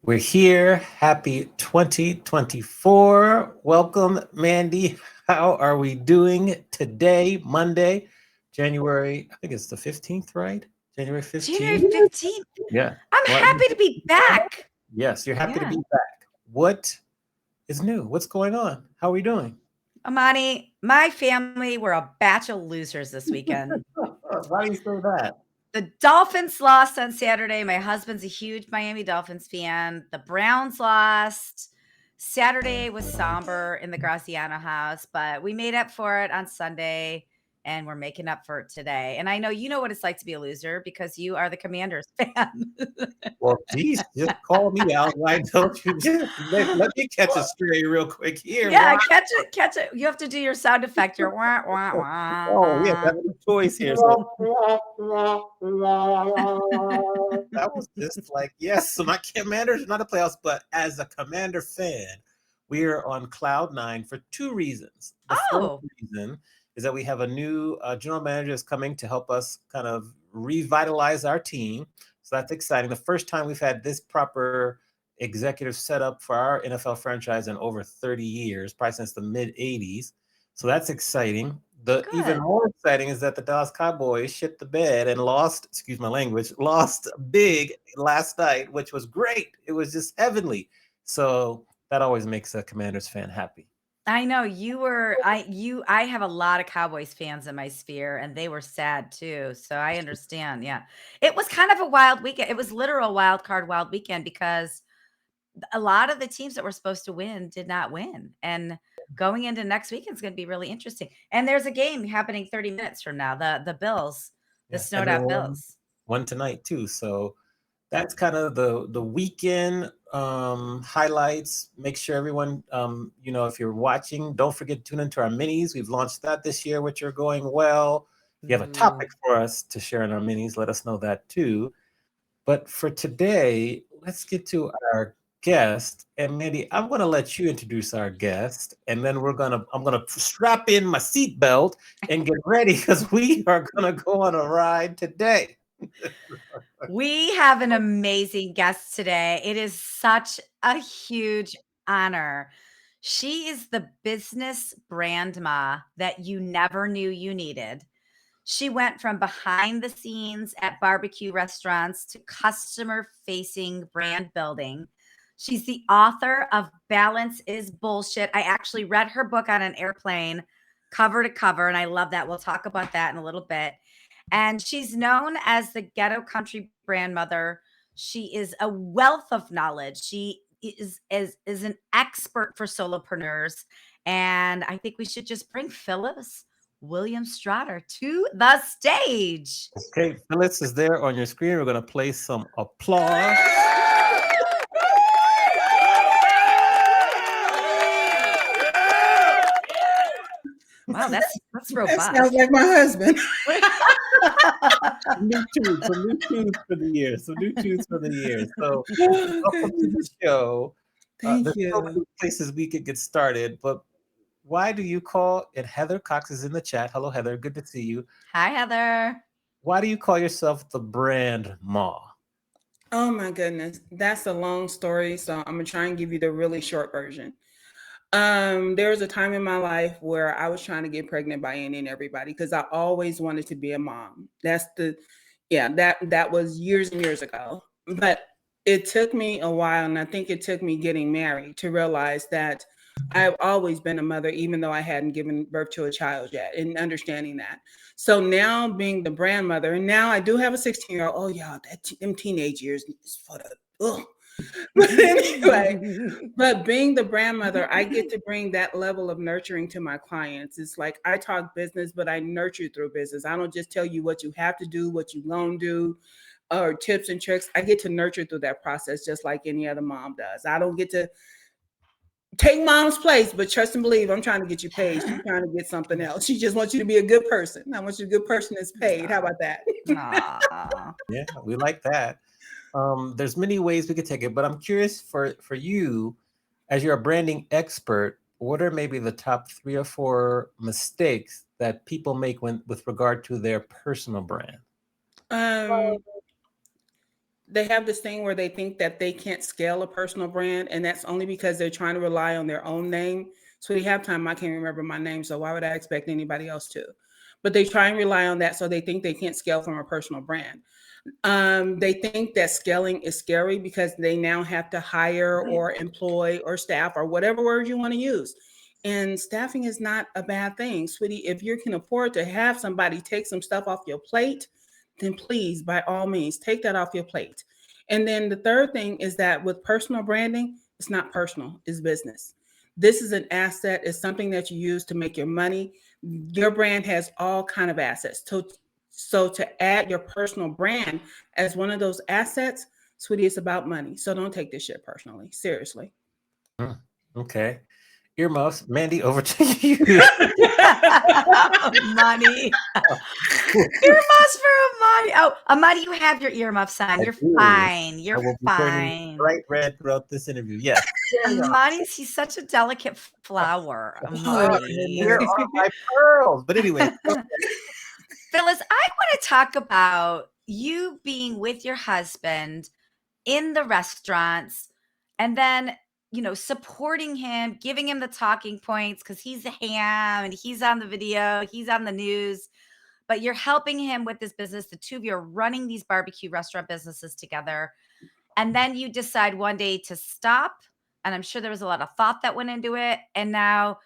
We're here. Happy 2024. Welcome, Mandy. How are we doing today, Monday, January? I think it's the 15th, right? January January 15th. 15th. Yeah. I'm Well, happy to be back. yes, you're happy to Yeah. be back. What is new? What's going on? How are we doing? Amani, my family were a batch of losers this weekend. Why do you say that? The Dolphins lost on Saturday. My husband's a huge Miami Dolphins fan. The Browns lost. Saturday was somber in the Graciano house, but we made up for it on Sunday and we're making up for it today. And I know you know what it's like to be a loser because you are the Commanders fan. Well, geez, just call me out. Why don't you just let me catch a stray real quick here? Yeah, catch it, catch it. You have to do your sound effect, your wah, wah, Oh, yes, I wah. have a choice here. So that was just like, yes, so my Commanders are not a playoffs, but as a Commander fan, we are on cloud nine for two reasons. The first Oh, reason is that we have a new general manager that's coming to help us kind of revitalize our team. So that's exciting. The first time we've had this proper executive setup for our NFL franchise in over 30 years, probably since the mid 80s. So that's exciting. The even good. more exciting is that the Dallas Cowboys shit the bed and lost, excuse my language, lost big last night, which was great. It was just heavenly. So that always makes a Commanders fan happy. I know I have a lot of Cowboys fans in my sphere and they were sad too. So I understand. Yeah. It was kind of a wild weekend. It was literal wild weekend because a lot of the teams that were supposed to win did not win. And going into next weekend is going to be really interesting. And there's a game happening 30 minutes from now. The Bills, the Yeah, snowed out everyone Bills. won tonight too. So that's kind of the weekend highlights. Make sure everyone, if you're watching, don't forget to tune into our minis. We've launched that this year, which are going well. If you have a Ooh. topic for us to share in our minis, let us know that too. But for today, let's get to our guest. And Mandy, I'm going to let you introduce our guest, and then I'm gonna strap in my seatbelt and get ready because we are gonna go on a ride today. We have an amazing guest today. It is such a huge honor. She is the business brand ma that you never knew you needed. She went from behind the scenes at barbecue restaurants to customer facing brand building. She's the author of Balance is Bullshit. I actually read her book on an airplane cover to cover, and I love that. We'll talk about that in a little bit. And she's known as the ghetto country grandmother. She is a wealth of knowledge. She is an expert for solopreneurs. And I think we should just bring Phyllis William Strader to the stage. Okay, Phyllis is there on your screen. We're going to play some applause. Wow, that's That sounds robust. like my husband. Some new tunes for the year. Some new tunes for the year. So, welcome to Okay. the show. Thank There's so you. many places we could get started, but why do you call it? Heather Cox is in the chat. Hello, Heather. Good to see you. Hi, Heather. Why do you call yourself the brand ma? Oh my goodness. That's a long story. So I'm gonna try and give you the really short version. There was a time in my life where I was trying to get pregnant by any and everybody because I always wanted to be a mom. That was years and years ago. But it took me a while, and I think it took me getting married to realize that I've always been a mother, even though I hadn't given birth to a child yet, and understanding that. So now being the grandmother, and now I do have a 16-year-old. Oh yeah, them teenage years is for the ugh. But anyway, but being the grandmother, I get to bring that level of nurturing to my clients. It's like I talk business, but I nurture through business. I don't just tell you what you have to do, what you gonna do, or tips and tricks. I get to nurture through that process just like any other mom does. I don't get to take mom's place, but trust and believe I'm trying to get you paid. She's trying to get something else. She just wants you to be a good person. I want you to be a good person that's paid. How about that? Aw. Yeah, we like that. There's many ways we could take it, but I'm curious for you, as you're a branding expert, what are maybe the top 3 or 4 mistakes that people make with regard to their personal brand? Um, they have this thing where they think that they can't scale a personal brand, and that's only because they're trying to rely on their own name. So we have time, I can't remember my name, so why would I expect anybody else to? But they try and rely on that, so they think they can't scale from a personal brand. They think that scaling is scary because they now have to hire or employ or staff or whatever word you want to use. And staffing is not a bad thing, sweetie. If you can afford to have somebody take some stuff off your plate, then please, by all means, take that off your plate. And then the third thing is that with personal branding, it's not personal, it's business. This is an asset, it's something that you use to make your money. Your brand has all kind of assets. So to add your personal brand as one of those assets, sweetie, it's about money. So don't take this shit personally. Seriously. Mm, okay. Earmuffs. Mandy, over to you. Money. Earmuffs for Amani. Oh, Amani, you have your earmuffs on. I You're do. fine. I You're will be turning fine. bright red throughout this interview. Yes. Carry on. Amani's he's such a delicate flower, Oh, Where Amani. are my pearls? But anyway, Phyllis, I want to talk about you being with your husband in the restaurants and then, supporting him, giving him the talking points because he's a ham and he's on the video, he's on the news, but you're helping him with this business. The two of you are running these barbecue restaurant businesses together. And then you decide one day to stop. And I'm sure there was a lot of thought that went into it. And now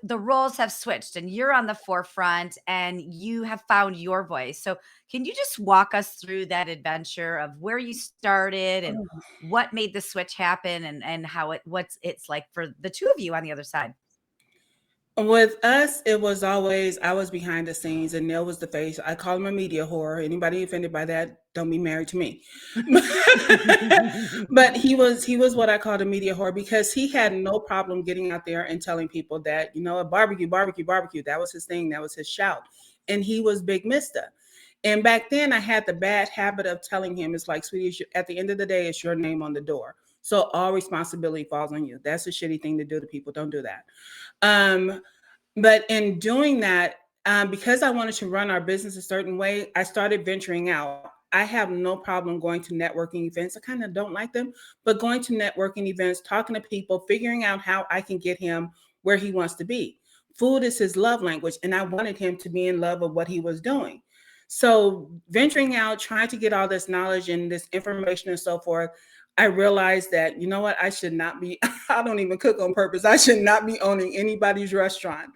the roles have switched and you're on the forefront and you have found your voice. So can you just walk us through that adventure of where you started and what made the switch happen and how what's it's like for the two of you on the other side? With us, it was always I was behind the scenes and Neil was the face. I call him a media whore. Anybody offended by that, don't be married to me. But he was what I called a media whore because he had no problem getting out there and telling people that, a barbecue, barbecue, barbecue. That was his thing. That was his shout. And he was Big Mister. And back then I had the bad habit of telling him, it's like, sweetie, at the end of the day, it's your name on the door. So all responsibility falls on you. That's a shitty thing to do to people. Don't do that. Um, but in doing that, because I wanted to run our business a certain way, I started venturing out. I have no problem going to networking events. I kind of don't like them, but going to networking events, talking to people, figuring out how I can get him where he wants to be. Food is his love language, and I wanted him to be in love with what he was doing. So venturing out, trying to get all this knowledge and this information and so forth, I realized that, you know what, I should not be, I don't even cook on purpose. I should not be owning anybody's restaurant.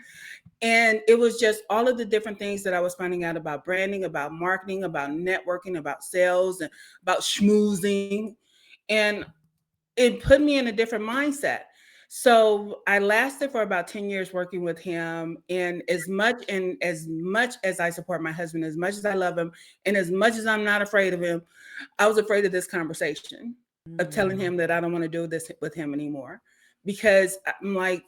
And it was just all of the different things that I was finding out about branding, about marketing, about networking, about sales, and about schmoozing. And it put me in a different mindset. So I lasted for about 10 years working with him. And as much as I support my husband, as much as I love him, and as much as I'm not afraid of him, I was afraid of this conversation of telling him that I don't want to do this with him anymore. Because I'm like,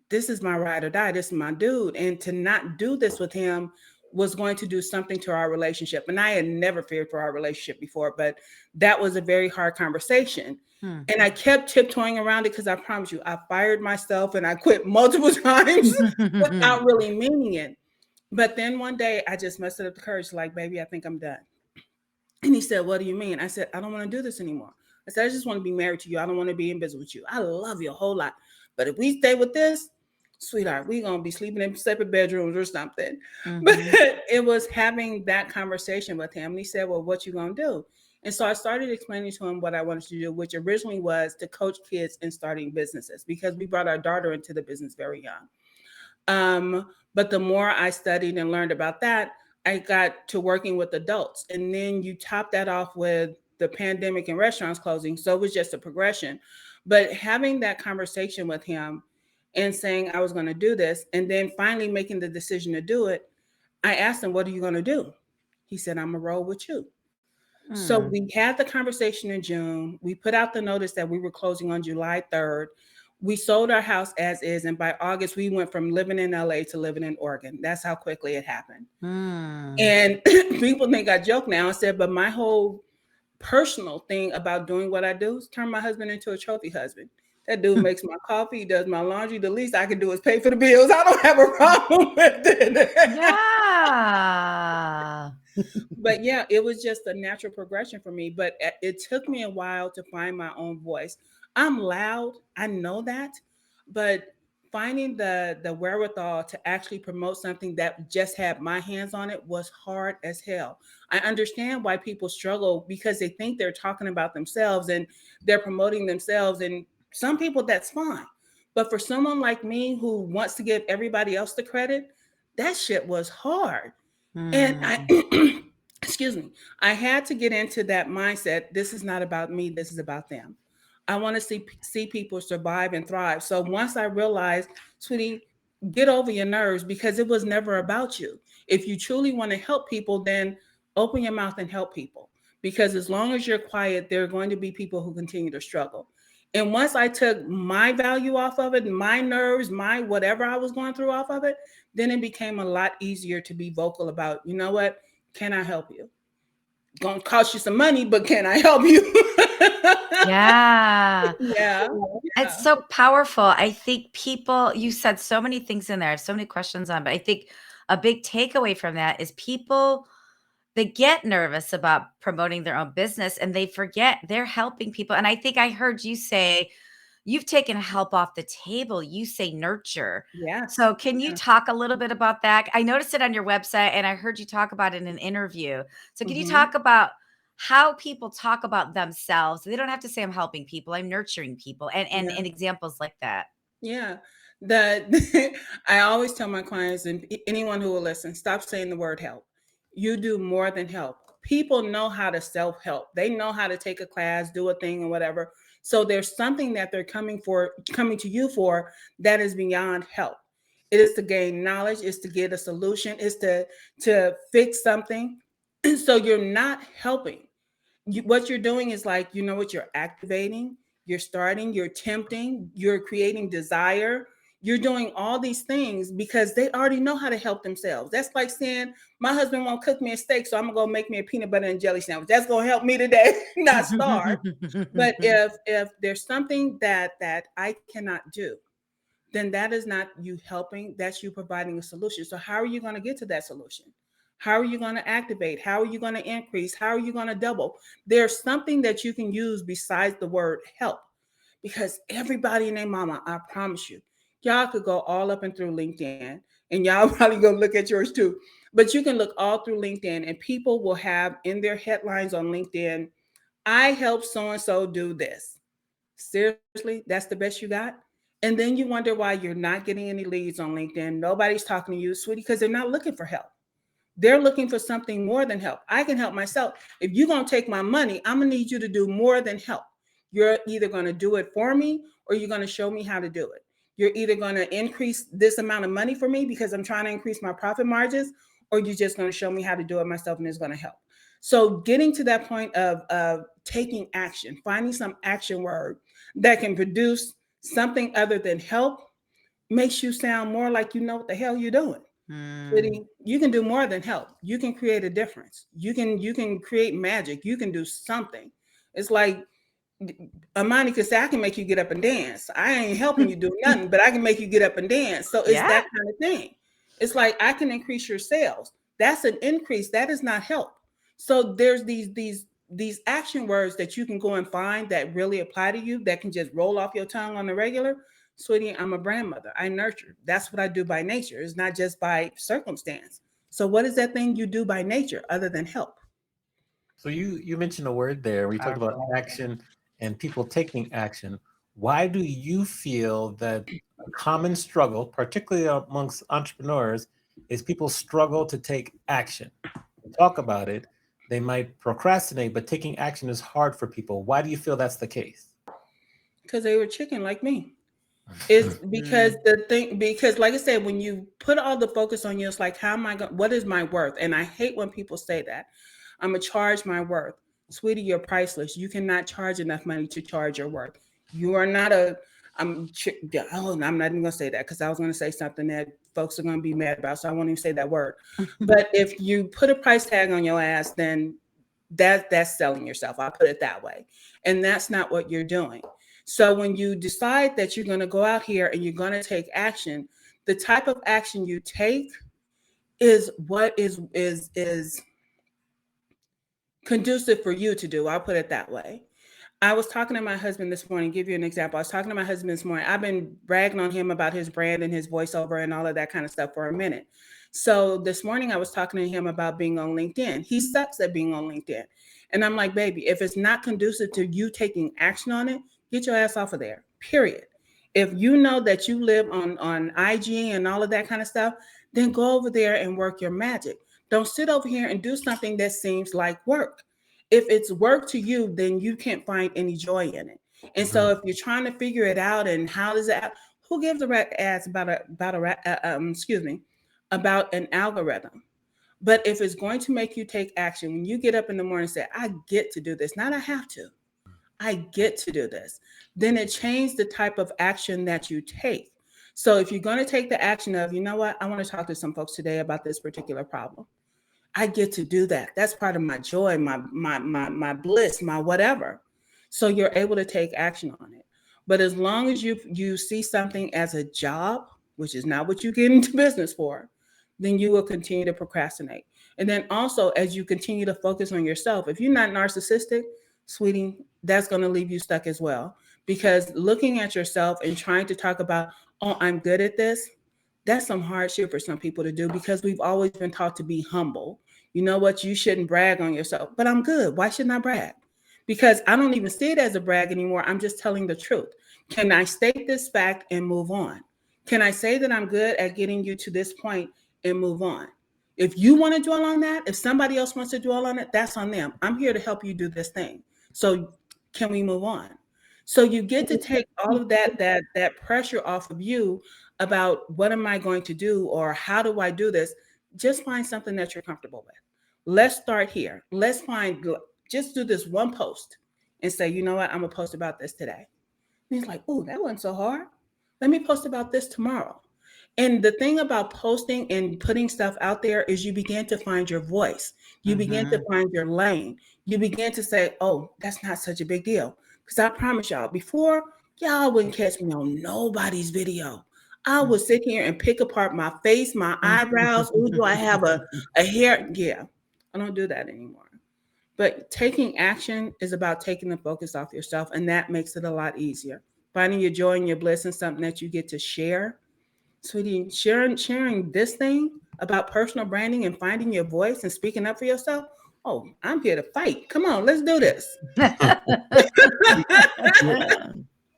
this is my ride or die. This is my dude. And to not do this with him was going to do something to our relationship. And I had never feared for our relationship before, but that was a very hard conversation. And I kept tiptoeing around it because I promise you, I fired myself and I quit multiple times without really meaning it. But then one day I just mustered up the courage, like, baby, I think I'm done. And he said, what do you mean? I said, I don't want to do this anymore. I said, I just want to be married to you. I don't want to be in business with you. I love you a whole lot. But if we stay with this, sweetheart, we're going to be sleeping in separate bedrooms or something. But it was having that conversation with him. And he said, well, what you going to do? And so I started explaining to him what I wanted to do, which originally was to coach kids in starting businesses because we brought our daughter into the business very young. But the more I studied and learned about that, I got to working with adults. And then you top that off with the pandemic and restaurants closing. So it was just a progression. But having that conversation with him and saying I was going to do this, and then finally making the decision to do it, I asked him, what are you going to do? He said, I'm going to roll with you. So we had the conversation in June. We put out the notice that we were closing on July 3rd. We sold our house as is. And by August, we went from living in LA to living in Oregon. That's how quickly it happened. And people think I joke now and said, but my whole personal thing about doing what I do is turn my husband into a trophy husband. That dude makes my coffee, he does my laundry. The least I can do is pay for the bills. I don't have a problem with it. Yeah. But yeah, it was just a natural progression for me. But it took me a while to find my own voice. I'm loud, I know that, but finding the wherewithal to actually promote something that just had my hands on it was hard as hell. I understand why people struggle because they think they're talking about themselves and they're promoting themselves, and some people that's fine. But for someone like me who wants to give everybody else the credit, that shit was hard. And I Mm. excuse me, I had to get into that mindset. This is not about me, this is about them. I want to see people survive and thrive. So once I realized, sweetie, get over your nerves because it was never about you. If you truly want to help people, then open your mouth and help people. Because as long as you're quiet, there are going to be people who continue to struggle. And once I took my value off of it, my nerves, my whatever I was going through off of it, then it became a lot easier to be vocal about, you know what? Can I help you? Gonna cost you some money, but can I help you? Yeah. Yeah. It's Yeah. so powerful. I think people, you said so many things in there. I have so many questions on, but I think a big takeaway from that is people, they get nervous about promoting their own business and they forget they're helping people. And I think I heard you say you've taken help off the table. You say nurture. Yes. So can you Yeah. talk a little bit about that? I noticed it on your website and I heard you talk about it in an interview. So can you Hmm. talk about how people talk about themselves? They don't have to say I'm helping people, I'm nurturing people, Yeah. and examples like that. Yeah. The I always tell my clients and anyone who will listen, stop saying the word help. You do more than help. People know how to self-help. They know how to take a class, do a thing or whatever. So there's something that they're coming to you for that is beyond help. It is to gain knowledge, it's to get a solution, it's to fix something. So you're not helping. What you're doing is like, you know what, you're activating, you're starting, you're tempting, you're creating desire, you're doing all these things because they already know how to help themselves. That's like saying my husband won't cook me a steak, so I'm gonna go make me a peanut butter and jelly sandwich. That's gonna help me today, not starve. But if there's something that I cannot do, then that is not you helping, that's you providing a solution. So how are you going to get to that solution? How are you going to activate? How are you going to increase? How are you going to double? There's something that you can use besides the word help, because everybody and their mama, I promise you, y'all could go all up and through LinkedIn, and y'all probably go look at yours too. But you can look all through LinkedIn and people will have in their headlines on LinkedIn, I help so and so do this. Seriously, that's the best you got? And then you wonder why you're not getting any leads on LinkedIn. Nobody's talking to you, sweetie, because they're not looking for help. They're looking for something more than help. I can help myself. If you're going to take my money, I'm going to need you to do more than help. You're either going to do it for me or you're going to show me how to do it. You're either going to increase this amount of money for me because I'm trying to increase my profit margins, or you're just going to show me how to do it myself and it's going to help. So, getting to that point of taking action, finding some action word that can produce something other than help makes you sound more like you know what the hell you're doing. Mm. Sweetie, you can do more than help. You can create a difference. You can create magic. You can do something. It's like Amani could say, I can make you get up and dance. I ain't helping you do nothing, but I can make you get up and dance. So it's Yeah. that kind of thing. It's like I can increase your sales. That's an increase. That is not help. So there's these action words that you can go and find that really apply to you that can just roll off your tongue on the regular. Sweetie, I'm a grandmother. I nurture. That's what I do by nature. It's not just by circumstance. So what is that thing you do by nature other than help? So you mentioned a word there. We talked about action and people taking action. Why do you feel that a common struggle, particularly amongst entrepreneurs, is people struggle to take action? They talk about it, they might procrastinate, but taking action is hard for people. Why do you feel that's the case? Because they were chicken like me. It's because Mm. because like I said, when you put all the focus on you, it's like, how am I going, what is my worth? And I hate when people say that. I'm gonna charge my worth. Sweetie, you're priceless. You cannot charge enough money to charge your worth. You are not a oh, I'm not even gonna say that because I was gonna say something that folks are gonna be mad about. So I won't even say that word. But if you put a price tag on your ass, then that's selling yourself. I'll put it that way. And that's not what you're doing. So when you decide that you're going to go out here and you're going to take action, the type of action you take is what is conducive for you to do. I'll put it that way. I was talking to my husband this morning, give you an example. I was talking to my husband this morning. I've been bragging on him about his brand and his voiceover and all of that kind of stuff for a minute. So this morning I was talking to him about being on LinkedIn. He sucks at being on LinkedIn. And I'm like, baby, if it's not conducive to you taking action on it, get your ass off of there. Period. If you know that you live on IG and all of that kind of stuff, then go over there and work your magic. Don't sit over here and do something that seems like work. If it's work to you, then you can't find any joy in it. And so if you're trying to figure it out and how does it, who gives a rat ass about an algorithm? But if it's going to make you take action, when you get up in the morning and say, I get to do this, not I have to, I get to do this, then it changes the type of action that you take. So if you're going to take the action of, you know what, I want to talk to some folks today about this particular problem. I get to do that. That's part of my joy, my bliss, my whatever. So you're able to take action on it. But as long as you see something as a job, which is not what you get into business for, then you will continue to procrastinate. And then also, as you continue to focus on yourself, if you're not narcissistic, sweetie, that's going to leave you stuck as well. Because looking at yourself and trying to talk about, oh, I'm good at this, that's some hardship for some people to do because we've always been taught to be humble. You know what? You shouldn't brag on yourself, but I'm good. Why shouldn't I brag? Because I don't even see it as a brag anymore. I'm just telling the truth. Can I state this fact and move on? Can I say that I'm good at getting you to this point and move on? If you want to dwell on that, if somebody else wants to dwell on it, that's on them. I'm here to help you do this thing. So can we move on? So you get to take all of that pressure off of you about what am I going to do or how do I do this? Just find something that you're comfortable with. Let's start here. Just do this one post and say, you know what, I'm gonna post about this today. And he's like, oh, that wasn't so hard. Let me post about this tomorrow. And the thing about posting and putting stuff out there is you begin to find your voice. You begin to find your lane. You begin to say, oh, that's not such a big deal. Because I promise y'all, before, y'all wouldn't catch me on nobody's video. I would sit here and pick apart my face, my eyebrows. Ooh, do I have a hair? Yeah, I don't do that anymore. But taking action is about taking the focus off yourself, and that makes it a lot easier. Finding your joy and your bliss in something that you get to share. Sweetie, sharing this thing about personal branding and finding your voice and speaking up for yourself. Oh, I'm here to fight. Come on, let's do this.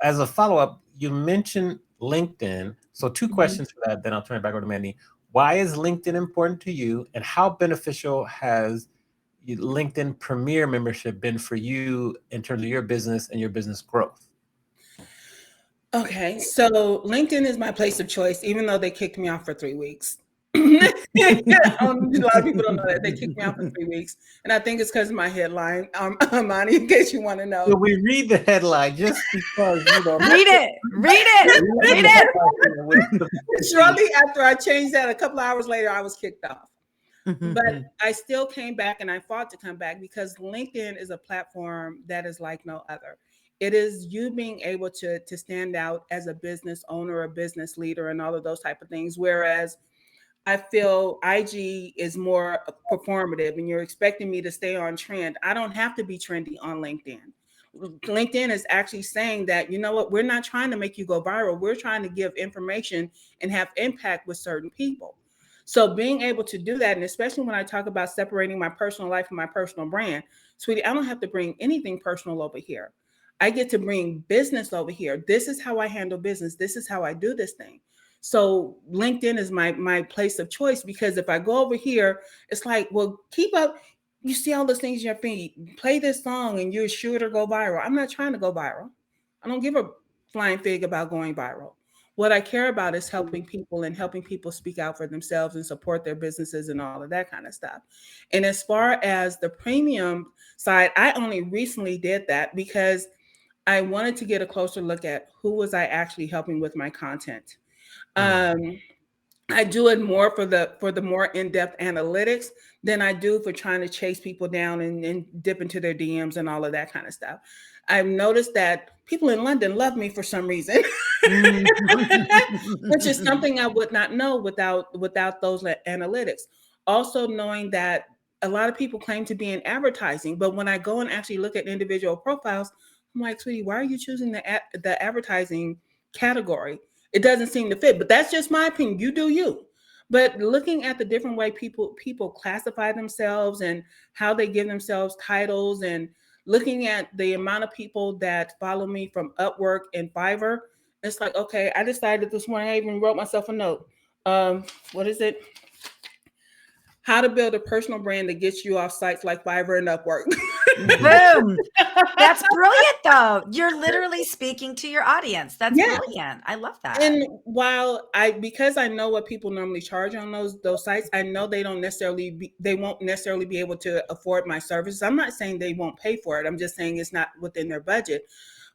As a follow-up, you mentioned LinkedIn. So two questions for that, then I'll turn it back over to Mandy. Why is LinkedIn important to you, and how beneficial has LinkedIn Premier membership been for you in terms of your business and your business growth? Okay, so LinkedIn is my place of choice, even though they kicked me off for 3 weeks. A lot of people don't know that they kicked me out for 3 weeks, and I think it's because of my headline. Amani, in case you want to know. So we read the headline just because read it. Shortly after I changed that, a couple of hours later, I was kicked off. But I still came back, and I fought to come back because LinkedIn is a platform that is like no other. It is you being able to stand out as a business owner, a business leader, and all of those type of things. Whereas I feel IG is more performative and you're expecting me to stay on trend. I don't have to be trendy on LinkedIn. LinkedIn is actually saying that, you know what, we're not trying to make you go viral. We're trying to give information and have impact with certain people. So being able to do that, and especially when I talk about separating my personal life from my personal brand, sweetie, I don't have to bring anything personal over here. I get to bring business over here. This is how I handle business. This is how I do this thing. So LinkedIn is my place of choice because if I go over here, it's like, well, keep up. You see all those things in your feed. Play this song and you're sure to go viral. I'm not trying to go viral. I don't give a flying fig about going viral. What I care about is helping people and helping people speak out for themselves and support their businesses and all of that kind of stuff. And as far as the premium side, I only recently did that because I wanted to get a closer look at who was I actually helping with my content. I do it more for the more in-depth analytics than I do for trying to chase people down and dip into their DMs and all of that kind of stuff. I've noticed that people in London love me for some reason, which is something I would not know without those analytics. Also knowing that a lot of people claim to be in advertising, but when I go and actually look at individual profiles, I'm like, sweetie, why are you choosing the advertising category? It doesn't seem to fit, but that's just my opinion. You do you. But looking at the different way people classify themselves and how they give themselves titles, and looking at the amount of people that follow me from Upwork and Fiverr, it's like, okay, I decided this morning, I even wrote myself a note. What is it? How to build a personal brand that gets you off sites like Fiverr and Upwork. Boom. That's brilliant, though. You're literally speaking to your audience. That's Yeah. brilliant. I love that. And while because I know what people normally charge on those sites, I know they won't necessarily be able to afford my services. I'm not saying they won't pay for it. I'm just saying it's not within their budget.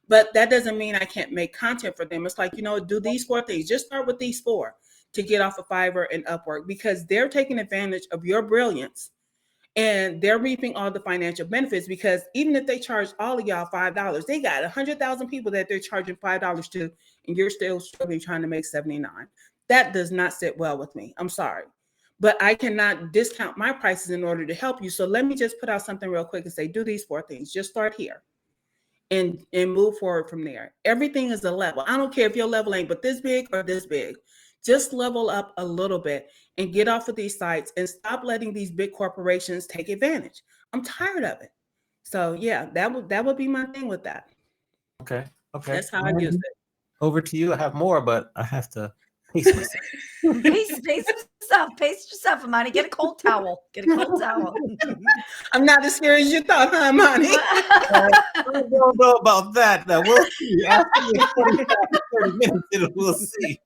But that doesn't mean I can't make content for them. It's like, do these 4 things. Just start with these 4 to get off of Fiverr and Upwork, because they're taking advantage of your brilliance and they're reaping all the financial benefits. Because even if they charge all of y'all $5, they got 100,000 people that they're charging $5 to, and you're still struggling trying to make 79. That does not sit well with me. I'm sorry. But I cannot discount my prices in order to help you. So let me just put out something real quick and say, do these 4 things. Just start here and move forward from there. Everything is a level. I don't care if your level ain't but this big or this big. Just level up a little bit and get off of these sites and stop letting these big corporations take advantage. I'm tired of it. So yeah, that would be my thing with that. Okay. That's how I use it. Over to you. I have more, but I have to pace myself. Pace yourself, Amani. Get a cold towel. Get a cold towel. I'm not as scary as you thought, huh, Amani? I don't know about that. Now we'll see. After 25 to 30 minutes, we'll see.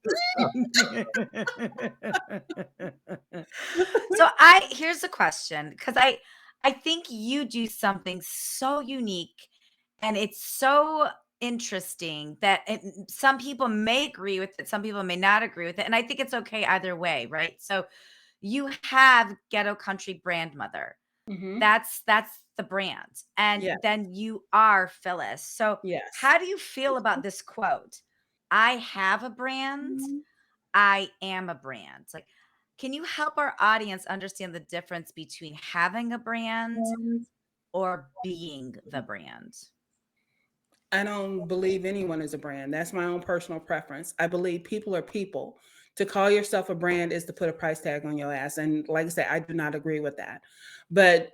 So here's a question, because I think you do something so unique, and it's so interesting that some people may agree with it, some people may not agree with it, and I think it's okay either way, right? So you have Ghetto Country Grandmother. Mm-hmm. That's the brand, and Yeah. then you are Phyllis. So Yes. how do you feel about this quote? I have a brand. I am a brand. Like, can you help our audience understand the difference between having a brand or being the brand? I don't believe anyone is a brand. That's my own personal preference. I believe people are people. To call yourself a brand is to put a price tag on your ass. And like I said, I do not agree with that. But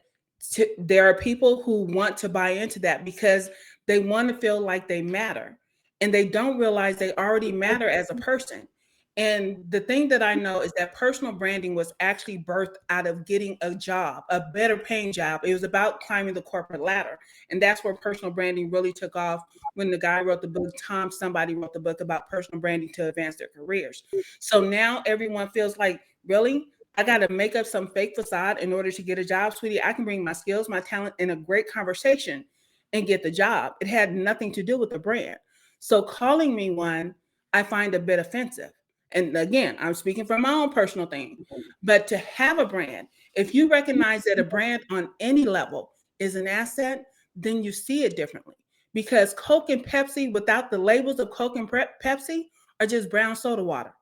there are people who want to buy into that because they want to feel like they matter. And they don't realize they already matter as a person. And the thing that I know is that personal branding was actually birthed out of getting a job, a better paying job. It was about climbing the corporate ladder. And that's where personal branding really took off, when the guy wrote the book, somebody wrote the book about personal branding to advance their careers. So now everyone feels like, really? I got to make up some fake facade in order to get a job, sweetie. I can bring my skills, my talent, and a great conversation and get the job. It had nothing to do with the brand. So calling me one, I find a bit offensive. And again, I'm speaking from my own personal thing. But to have a brand, if you recognize that a brand on any level is an asset, then you see it differently. Because Coke and Pepsi, without the labels of Coke and Pepsi, are just brown soda water.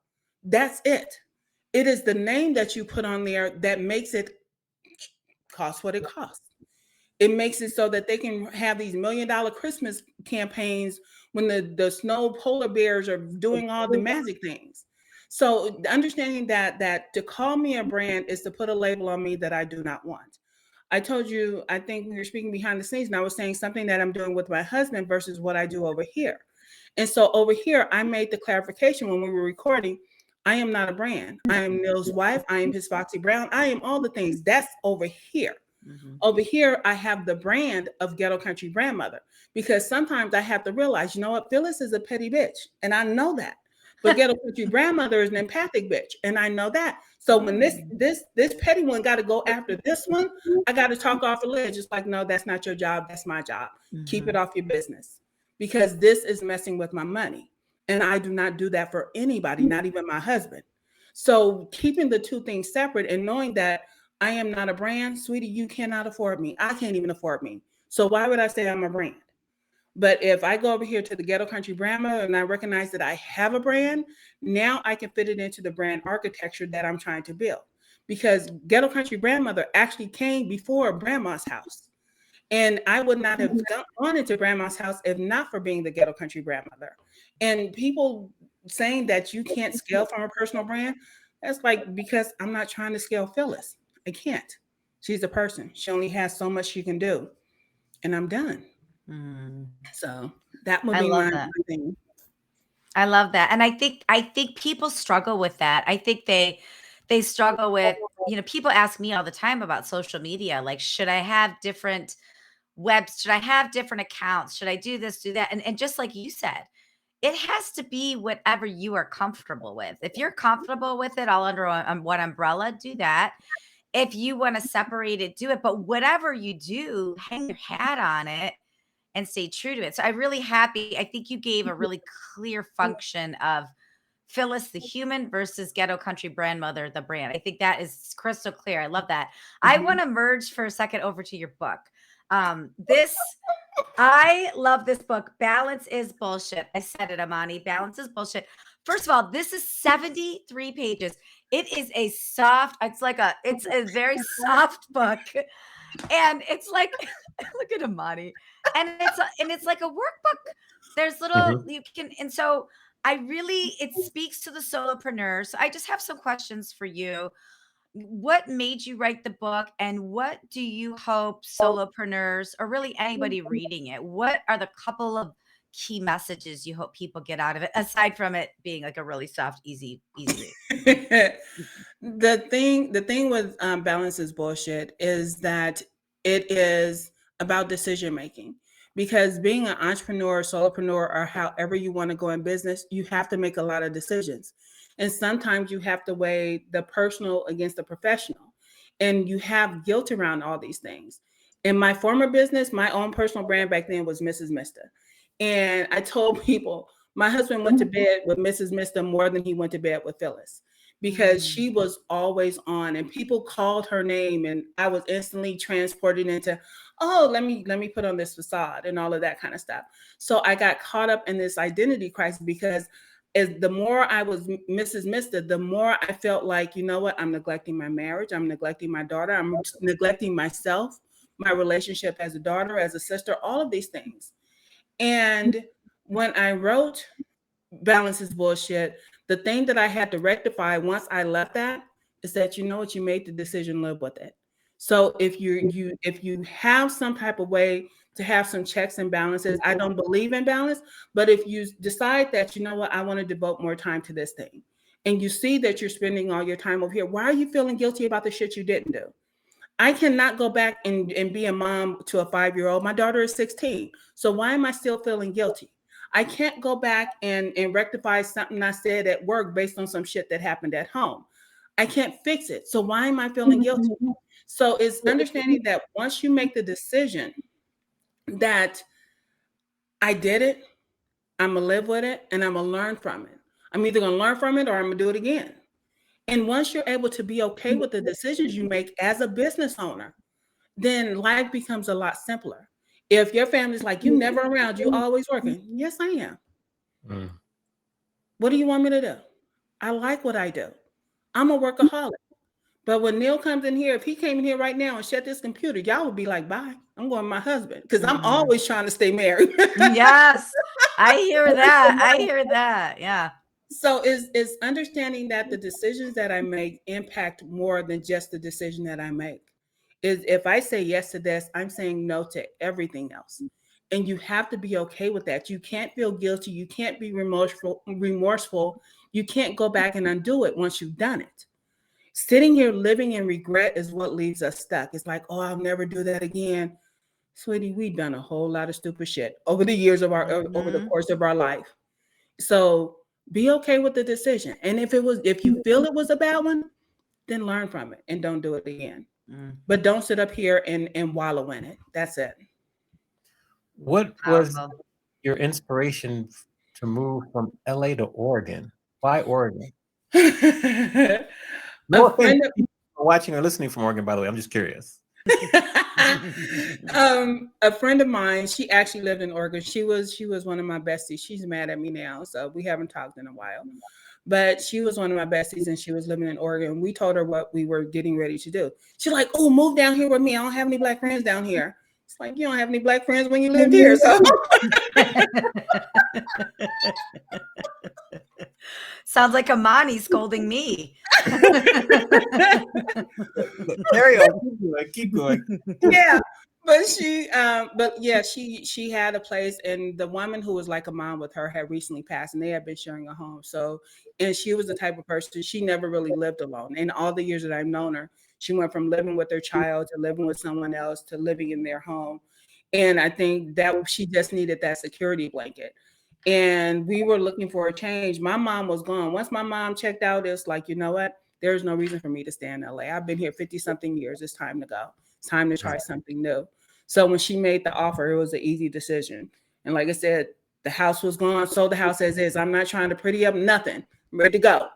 That's it. It is the name that you put on there that makes it cost what it costs. It makes it so that they can have these $1 million Christmas campaigns when the snow polar bears are doing all the magic things. So understanding that to call me a brand is to put a label on me that I do not want. I told you, I think we were speaking behind the scenes, and I was saying something that I'm doing with my husband versus what I do over here. And so over here, I made the clarification when we were recording, I am not a brand. I am Neil's wife. I am his Foxy Brown. I am all the things. That's over here. Mm-hmm. Over here, I have the brand of Ghetto Country Grandmother, because sometimes I have to realize, you know what, Phyllis is a petty bitch, and I know that. But Ghetto Country Grandmother is an empathic bitch, and I know that. So when this petty one got to go after this one, I got to talk off a ledge. It's like, no, that's not your job. That's my job. Mm-hmm. Keep it off your business, because this is messing with my money, and I do not do that for anybody, not even my husband. So keeping the two things separate and knowing that I am not a brand, sweetie, you cannot afford me. I can't even afford me. So why would I say I'm a brand? But if I go over here to the Ghetto Country Grandma and I recognize that I have a brand, now I can fit it into the brand architecture that I'm trying to build. because Ghetto Country Grandmother actually came before Grandma's house. And I would not have gone into Grandma's house if not for being the Ghetto Country Grandmother. And people saying that you can't scale from a personal brand, that's like, because I'm not trying to scale Phyllis. I can't. She's a person. She only has so much she can do. And I'm done. Mm. So that would I be love my that. thing. I love that. And I think people struggle with that. I think they struggle with, people ask me all the time about social media, like, should I have different webs? Should I have different accounts? Should I do this, do that? And just like you said, it has to be whatever you are comfortable with. If you're comfortable with it all under one umbrella, do that. If you want to separate it, do it. But whatever you do, hang your hat on it and stay true to it. So I'm really happy. I think you gave a really clear function of Phyllis, the human, versus Ghetto Country Grandmother, the brand. I think that is crystal clear. I love that. I Mhm. want to merge for a second over to your book. I love this book. Balance is bullshit. I said it, Amani. Balance is bullshit. First of all, this is 73 pages. It's a very soft book. And it's like, look at Amani. And it's like a workbook. There's little, Mhm. you can, and so it speaks to the solopreneur. So I just have some questions for you. What made you write the book, and what do you hope solopreneurs, or really anybody reading it, what are the couple of key messages you hope people get out of it, aside from it being like a really soft, easy read? The thing with balance is bullshit is that it is about decision making, because being an entrepreneur, solopreneur, or however you want to go in business, you have to make a lot of decisions, and sometimes you have to weigh the personal against the professional, and you have guilt around all these things. In my former business, my own personal brand back then was Mrs. Mister, and I told people my husband went to bed with Mrs. Mister more than he went to bed with Phyllis, because Mm. she was always on, and people called her name, and I was instantly transported into, oh, let me put on this facade and all of that kind of stuff. So I got caught up in this identity crisis, because as the more I was Mrs. Mister, the more I felt like, you know what, I'm neglecting my marriage, I'm neglecting my daughter, I'm neglecting myself, my relationship as a daughter, as a sister, all of these things. And when I wrote Balance is Bullshit, the thing that I had to rectify once I left that is that, you know what, you made the decision, live with it. So if you have some type of way to have some checks and balances, I don't believe in balance, but if you decide that, you know what, I want to devote more time to this thing, and you see that you're spending all your time over here, why are you feeling guilty about the shit you didn't do? I cannot go back and be a mom to a 5-year-old. My daughter is 16. So why am I still feeling guilty? I can't go back and rectify something I said at work based on some shit that happened at home. I can't fix it. So why am I feeling guilty? So it's understanding that once you make the decision that I did it, I'm gonna live with it and I'm gonna learn from it. I'm either gonna learn from it or I'm gonna do it again. And once you're able to be okay with the decisions you make as a business owner, then life becomes a lot simpler. If your family's like, you never around, you always working. Yes, I am. Mm. What do you want me to do? I like what I do. I'm a workaholic. But when Neil comes in here, if he came in here right now and shut this computer, y'all would be like, bye. I'm going to my husband, because I'm Mm. always trying to stay married. Yes, I hear that. I hear that. Yeah. So is understanding that the decisions that I make impact more than just the decision that I make. Is if I say yes to this, I'm saying no to everything else. And you have to be okay with that. You can't feel guilty. You can't be remorseful. You can't go back and undo it once you've done it. Sitting here living in regret is what leaves us stuck. It's like, oh, I'll never do that again. Sweetie, we've done a whole lot of stupid shit over the years of our over the Mhm. course of our life. So be okay with the decision. And if you feel it was a bad one, then learn from it and don't do it again. Mm. But don't sit up here and wallow in it. That's it. What was Powerful. your inspiration to move from LA to Oregon? Why Oregon? A No offense friend to people watching or listening from Oregon, by the way. I'm just curious. a friend of mine, she actually lived in Oregon. She was one of my besties. She's mad at me now, so we haven't talked in a while. But she was one of my besties and she was living in Oregon. We told her what we were getting ready to do. She's like, oh, move down here with me. I don't have any black friends down here. It's like, you don't have any black friends when you lived here. So Sounds like Amani scolding me. Carry on, keep going. yeah. But yeah, she had a place, and the woman who was like a mom with her had recently passed, and they had been sharing a home. So, and she was the type of person, she never really lived alone. In all the years that I've known her, she went from living with their child to living with someone else to living in their home. And I think that she just needed that security blanket. And we were looking for a change. My mom was gone. Once my mom checked out, it's like, you know what? There's no reason for me to stay in LA. I've been here 50 something years. It's time to go. It's time to try something new. So when she made the offer, it was an easy decision. And like I said, the house was gone, sold the house as is. I'm not trying to pretty up nothing. I'm ready to go.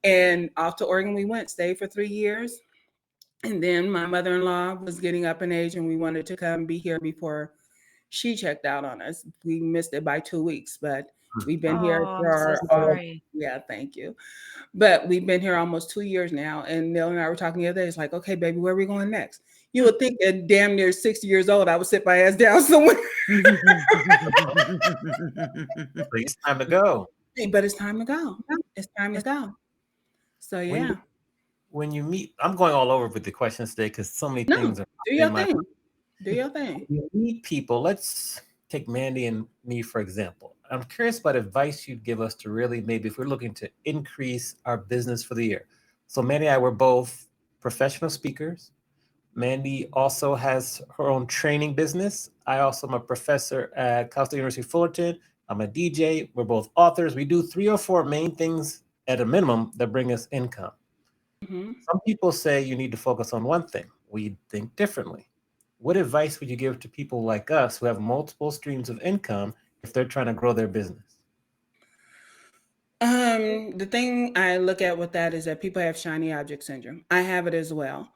And off to Oregon we went, stayed for 3 years. And then my mother-in-law was getting up in age and we wanted to come be here before she checked out on us. We missed it by 2 weeks, but we've been here Oh, I'm so for sorry. yeah, thank you. But we've been here almost 2 years now. And Neil and I were talking the other day. It's like, okay, baby, where are we going next? You would think at damn near 60 years old, I would sit my ass down somewhere. It's time to go. But it's time to go. It's time to go. So When yeah. you when you meet, I'm going all over with the questions today because so many No, things are do in your my. thing. Do your thing. When you meet people, let's take Mandy and me for example. I'm curious about advice you'd give us to really maybe if we're looking to increase our business for the year. So Mandy and I were both professional speakers. Mandy also has her own training business. I also am a professor at Cal State University Fullerton. I'm a DJ. We're both authors. We do three or four main things at a minimum that bring us income. Hmm. Some people say you need to focus on one thing. We think differently. What advice would you give to people like us who have multiple streams of income if they're trying to grow their business? The thing I look at with that is that people have shiny object syndrome. I have it as well.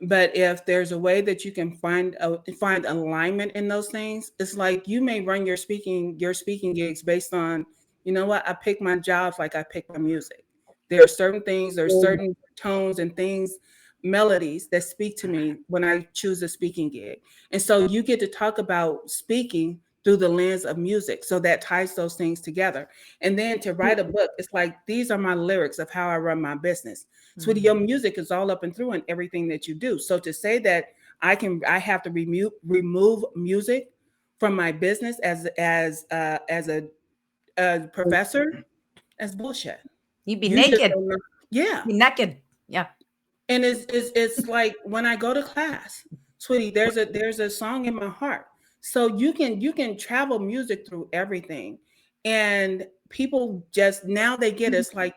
But if there's a way that you can find alignment in those things, it's like you may run your speaking gigs based on, you know what, I pick my jobs like I pick my music. There are certain things, there's certain tones and things, melodies that speak to me when I choose a speaking gig. And so you get to talk about speaking through the lens of music. So that ties those things together. And then to write a book, it's like these are my lyrics of how I run my business. Sweetie, your music is all up and through in everything that you do. So to say that I have to remove music from my business as a professor, that's bullshit. You'd be You just naked. don't know. Yeah. Be naked. Yeah. And it's like when I go to class, sweetie, there's a song in my heart. So you can travel music through everything. And people just now they get it. It's like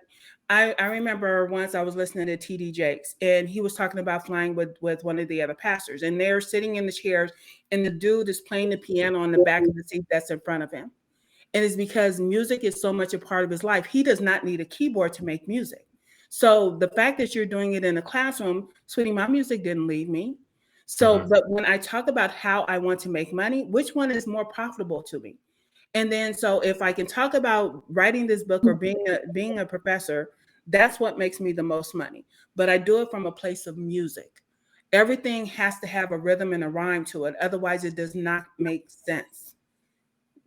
I remember once I was listening to TD Jakes and he was talking about flying with one of the other pastors, and they're sitting in the chairs and the dude is playing the piano on the back of the seat that's in front of him. And it's because music is so much a part of his life. He does not need a keyboard to make music. So the fact that you're doing it in a classroom, sweetie, my music didn't leave me. So, Mhm. but when I talk about how I want to make money, which one is more profitable to me? And then, so if I can talk about writing this book or being a professor, that's what makes me the most money. But I do it from a place of music. Everything has to have a rhythm and a rhyme to it. Otherwise, it does not make sense.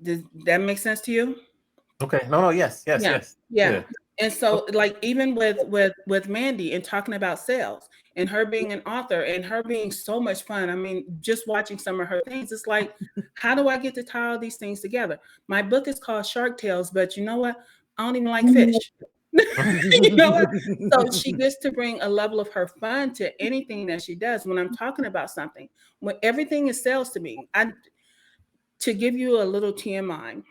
Does that make sense to you? Okay. No, no, yes, yes, Yeah, yes. yeah. Good. And Okay. so like even with Mandy and talking about sales and her being an author and her being so much fun. I mean, just watching some of her things, it's like, how do I get to tie all these things together? My book is called Shark Tales, but you know what? I don't even like fish. You know what? So she gets to bring a level of her fun to anything that she does when I'm talking about something. When everything is sales to me. I To give you a little TMI,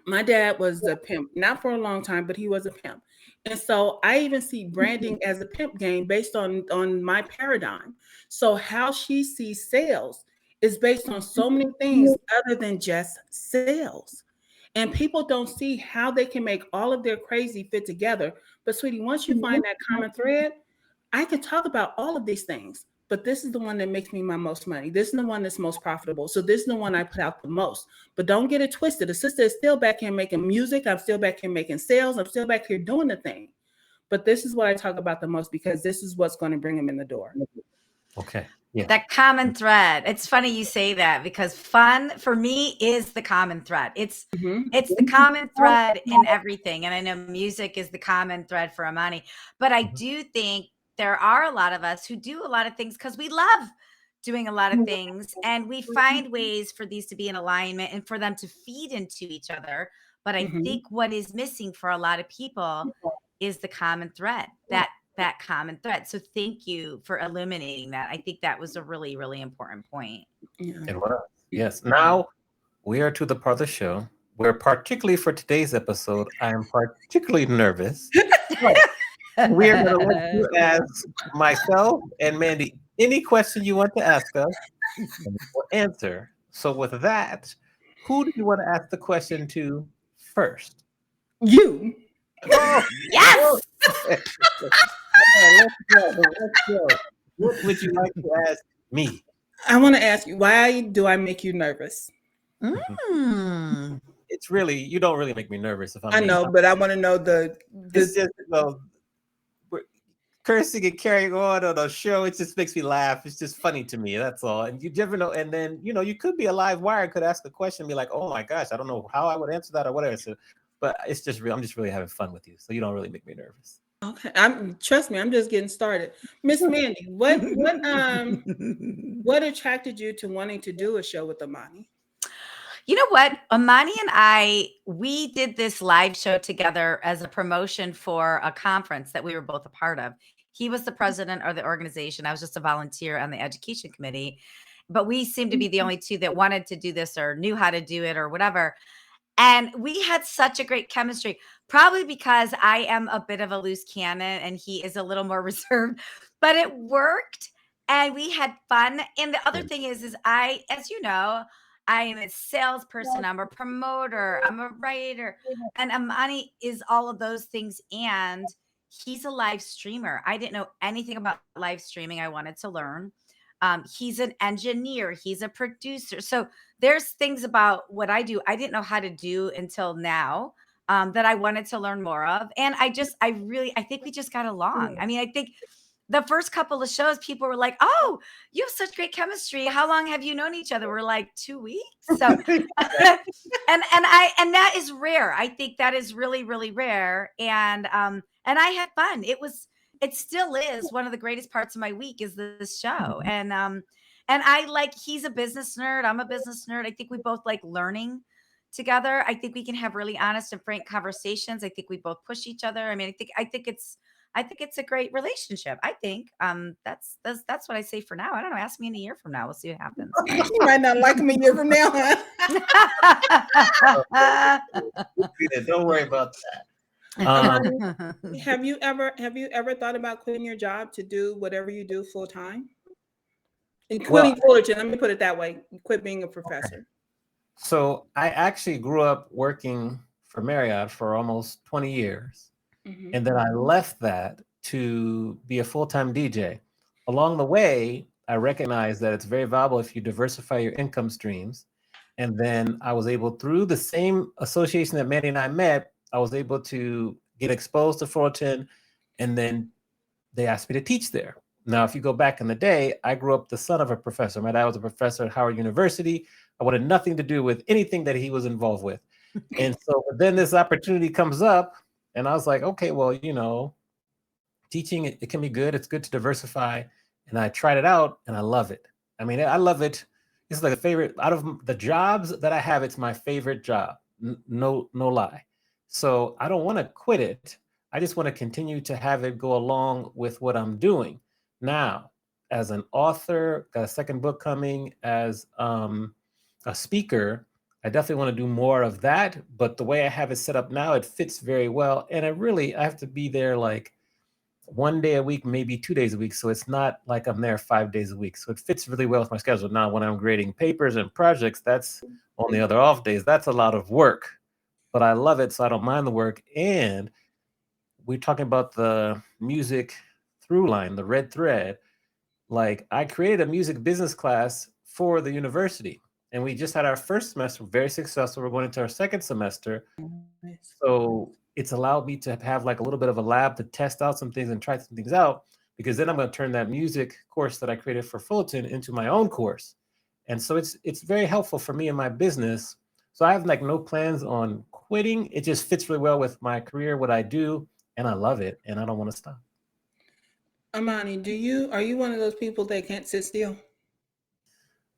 my dad was a pimp, not for a long time, but he was a pimp. And so I even see branding as a pimp game based on my paradigm. So how she sees sales is based on so many things other than just sales. And people don't see how they can make all of their crazy fit together. But sweetie, once you find that common thread, I can talk about all of these things, but this is the one that makes me my most money. This is the one that's most profitable. So this is the one I put out the most. But don't get it twisted. The sister is still back here making music. I'm still back here making sales. I'm still back here doing the thing. But this is what I talk about the most because this is what's going to bring them in the door. Okay. Yeah. That common thread. It's funny you say that because fun for me is the common thread. It's the common thread in everything. And I know music is the common thread for Amani, but I do think there are a lot of us who do a lot of things because we love doing a lot of things and we find ways for these to be in alignment and for them to feed into each other. But I think what is missing for a lot of people is the common thread, that common thread. So thank you for illuminating that. I think that was a really, really important point. It was. Yes. Now we are to the part of the show where, particularly for today's episode, I am particularly nervous. But we are going to let you ask myself and Mandy any question you want to ask us, and we'll answer. So, with that, who do you want to ask the question to first? You. Oh, Yes. let's go. Let's go. What would you like to ask me? I want to ask you, why do I make you nervous? It's really, you don't really make me nervous if I'm I being know, honest. but I want to know It's just, well, cursing and carrying on a show, it just makes me laugh. It's just funny to me. That's all. And you never know. And then, you could be a live wire, could ask a question and be like, oh my gosh, I don't know how I would answer that or whatever. So, but it's just real. I'm just really having fun with you. So you don't really make me nervous. Okay. Trust me, I'm just getting started. Miss Mandy, what attracted you to wanting to do a show with Amani? You know what? Amani and we did this live show together as a promotion for a conference that we were both a part of. He was the president of the organization. I was just a volunteer on the education committee, but we seemed to be the only two that wanted to do this or knew how to do it or whatever. And we had such a great chemistry, probably because I am a bit of a loose cannon and he is a little more reserved, but it worked and we had fun. And the other thing is as you know, I am a salesperson, I'm a promoter, I'm a writer, and Amani is all of those things. And he's a live streamer. I didn't know anything about live streaming. I wanted to learn. He's an engineer, he's a producer. So there's things about what I do I didn't know how to do until now, that I wanted to learn more of. And I think we just got along. I mean, I think the first couple of shows, people were like, "Oh, you have such great chemistry. How long have you known each other?" We're like 2 weeks. So, and that is rare. I think that is really, really rare. And I had fun. It still is one of the greatest parts of my week is this show. And I like, he's a business nerd. I'm a business nerd. I think we both like learning together. I think we can have really honest and frank conversations. I think we both push each other. I mean, I think it's a great relationship. I think that's what I say for now. I don't know. Ask me in a year from now. We'll see what happens. You might not like him a year from now, huh? Don't worry about that. Have you ever thought about quitting your job to do whatever you do full time? And quitting Fullerton, let me put it that way. Quit being a professor. Okay. So I actually grew up working for Marriott for almost 20 years. And then I left that to be a full-time DJ. Along the way, I recognized that it's very valuable if you diversify your income streams. And then I was able, through the same association that Mandy and I met, I was able to get exposed to Fullerton, and then they asked me to teach there. Now, if you go back in the day, I grew up the son of a professor. My dad was a professor at Howard University. I wanted nothing to do with anything that he was involved with. And so then this opportunity comes up, and I was like, okay, well, teaching, it can be good. It's good to diversify. And I tried it out, and I love it. I mean, I love it. It's like a favorite out of the jobs that I have. It's my favorite job. No lie. So I don't want to quit it. I just want to continue to have it go along with what I'm doing. Now, as an author, got a second book coming, as a speaker, I definitely want to do more of that. But the way I have it set up now, it fits very well. And I have to be there like 1 day a week, maybe 2 days a week. So it's not like I'm there 5 days a week. So it fits really well with my schedule. Now, when I'm grading papers and projects, that's on the other off days. That's a lot of work, but I love it. So I don't mind the work. And we're talking about the music through line, the red thread. Like I created a music business class for the university, and we just had our first semester very successful. We're going into our second semester, Nice. so it's allowed me to have like a little bit of a lab to test out some things and try some things out, because then I'm going to turn that music course that I created for Fulton into my own course. And so it's very helpful for me in my business. So I have like no plans on quitting. It just fits really well with my career, what I do, and I love it and I don't want to stop. Amani, are you one of those people that can't sit still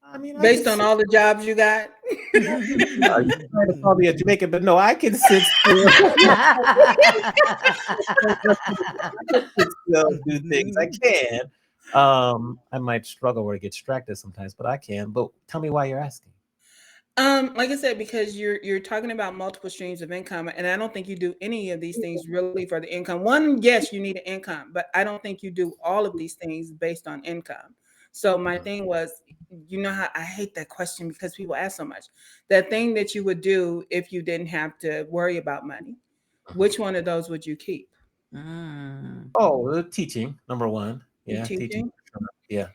I mean, I can based on sit. all the jobs you got? You trying to call me a Jamaican, but no, I can sit still. I can sit still and do things. I can. I might struggle or get distracted sometimes, but I can. But tell me why you're asking. Like I said, because you're talking about multiple streams of income, and I don't think you do any of these things really for the income. One, yes, you need an income, but I don't think you do all of these things based on income. So my Mhm. thing was, you know how I hate that question because people ask so much. That thing that you would do if you didn't have to worry about money, Mhm. which one of those would you keep? Mm. Oh, the teaching, number one. You Yeah, teaching. teaching? For sure. Yeah.